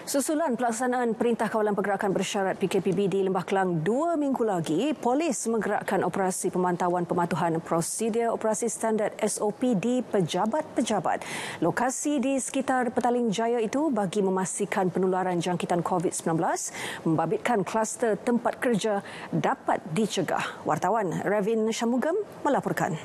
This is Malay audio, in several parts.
Susulan pelaksanaan Perintah Kawalan Pergerakan Bersyarat PKPB di Lembah Kelang 2 minggu lagi, polis menggerakkan operasi pemantauan pematuhan prosedur operasi standard SOP di pejabat-pejabat. Lokasi di sekitar Petaling Jaya itu bagi memastikan penularan jangkitan COVID-19, membabitkan kluster tempat kerja dapat dicegah. Wartawan Ravin Shamugam melaporkan.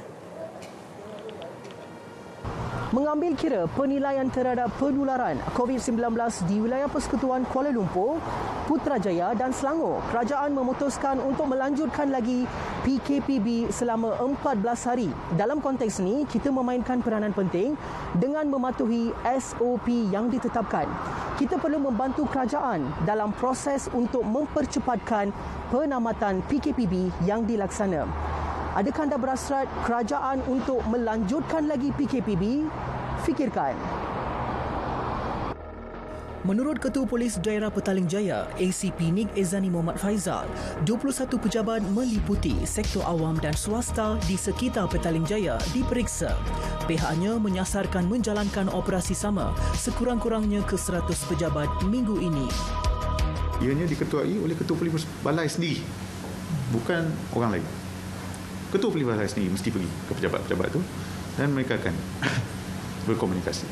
Mengambil kira penilaian terhadap penularan COVID-19 di wilayah Persekutuan Kuala Lumpur, Putrajaya dan Selangor, kerajaan memutuskan untuk melanjutkan lagi PKPB selama 14 hari. Dalam konteks ini, kita memainkan peranan penting dengan mematuhi SOP yang ditetapkan. Kita perlu membantu kerajaan dalam proses untuk mempercepatkan penamatan PKPB yang dilaksana. Adakah anda berhasrat kerajaan untuk melanjutkan lagi PKPB? Fikirkan. Menurut Ketua Polis Daerah Petaling Jaya, ACP Nik Ezani Muhammad Faizal, 21 pejabat meliputi sektor awam dan swasta di sekitar Petaling Jaya diperiksa. Pihaknya menyasarkan menjalankan operasi sama sekurang-kurangnya ke 100 pejabat minggu ini. Ianya diketuai oleh Ketua Polis Balai sendiri, bukan orang lain. Ketua Polis Balai sendiri mesti pergi ke pejabat-pejabat itu dan mereka akan berkomunikasi.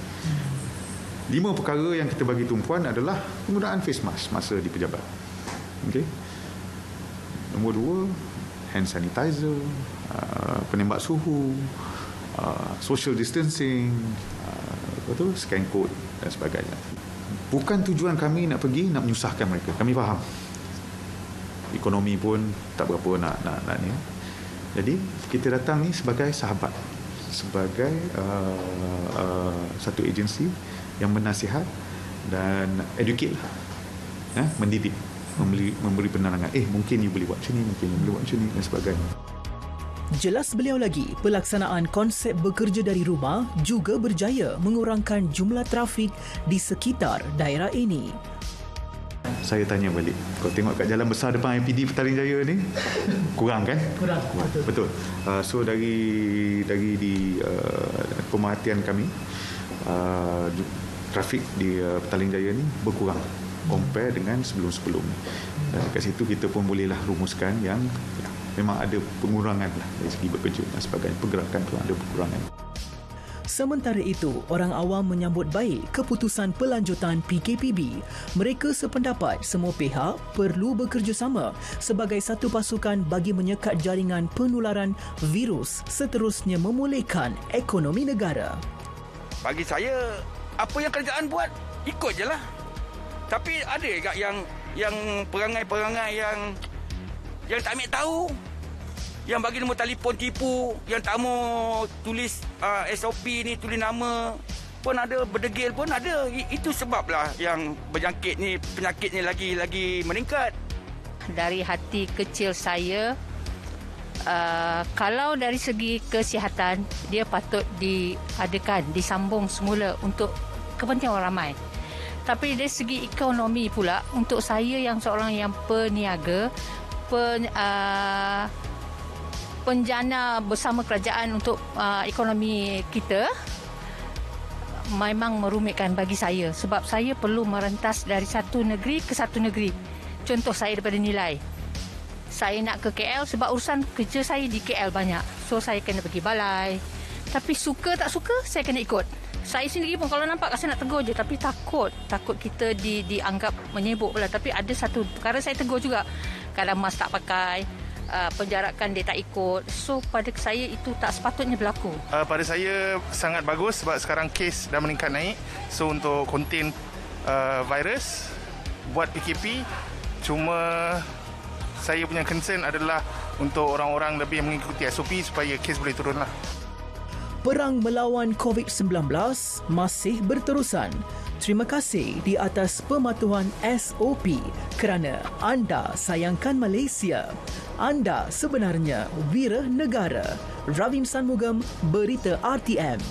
5 perkara yang kita bagi tumpuan adalah penggunaan face mask masa di pejabat. Okey. Nombor 2, hand sanitizer, penembak suhu, social distancing, scan code dan sebagainya. Bukan tujuan kami nak pergi nak menyusahkan mereka. Kami faham. Ekonomi pun tak berapa nak ni. Jadi kita datang ni sebagai sahabat, sebagai satu agensi yang menasihat dan educate lah, mendidik, memberi penerangan. Mungkin you boleh buat macam ni, mungkin you boleh buat macam ni dan sebagainya. Jelas beliau lagi, pelaksanaan konsep bekerja dari rumah juga berjaya mengurangkan jumlah trafik di sekitar daerah ini. Saya tanya balik, kau tengok kat jalan besar depan IPD Petaling Jaya ni, kurang kan? Kurang. Betul. So dari pemerhatian kami, trafik di Petaling Jaya ni berkurang compare dengan sebelum-sebelum. Kat situ kita pun bolehlah rumuskan yang memang ada pengurangan lah dari segi bekerja dan sebagainya. Pergerakan tu ada pengurangan. Sementara itu, orang awam menyambut baik keputusan pelanjutan PKPB. Mereka sependapat semua pihak perlu bekerjasama sebagai satu pasukan bagi menyekat jaringan penularan virus, seterusnya memulihkan ekonomi negara. Bagi saya, apa yang kerajaan buat, ikut je lah. Tapi ada juga yang perangai-perangai yang tak ambil tahu, yang bagi nombor telefon tipu, yang tak mau tulis SOP ni, tulis nama pun ada, berdegil pun ada. Itu sebablah yang berjangkit ni, penyakit ni lagi meningkat. Dari hati kecil saya, kalau dari segi kesihatan, dia patut diadakan, disambung semula untuk kepentingan orang ramai. Tapi dari segi ekonomi pula, untuk saya yang seorang yang peniaga, penjana bersama kerajaan untuk ekonomi kita, memang merumitkan bagi saya. Sebab saya perlu merentas dari satu negeri ke satu negeri. Contoh saya daripada Nilai, saya nak ke KL sebab urusan kerja saya di KL banyak. So saya kena pergi balai. Tapi suka tak suka, saya kena ikut. Saya sendiri pun kalau nampak saya nak tegur je, tapi takut kita dianggap menyebuk pula. Tapi ada satu perkara saya tegur juga. Kadang mask tak pakai, penjarakan dia tak ikut. So pada saya itu tak sepatutnya berlaku. Pada saya sangat bagus sebab sekarang kes dah meningkat naik. So untuk contain virus, buat PKP, cuma saya punya concern adalah untuk orang-orang lebih mengikuti SOP supaya kes boleh turun lah. Perang melawan COVID-19 masih berterusan. Terima kasih di atas pematuhan SOP kerana anda sayangkan Malaysia. Anda sebenarnya wira negara. Ravin Shamugam, Berita RTM.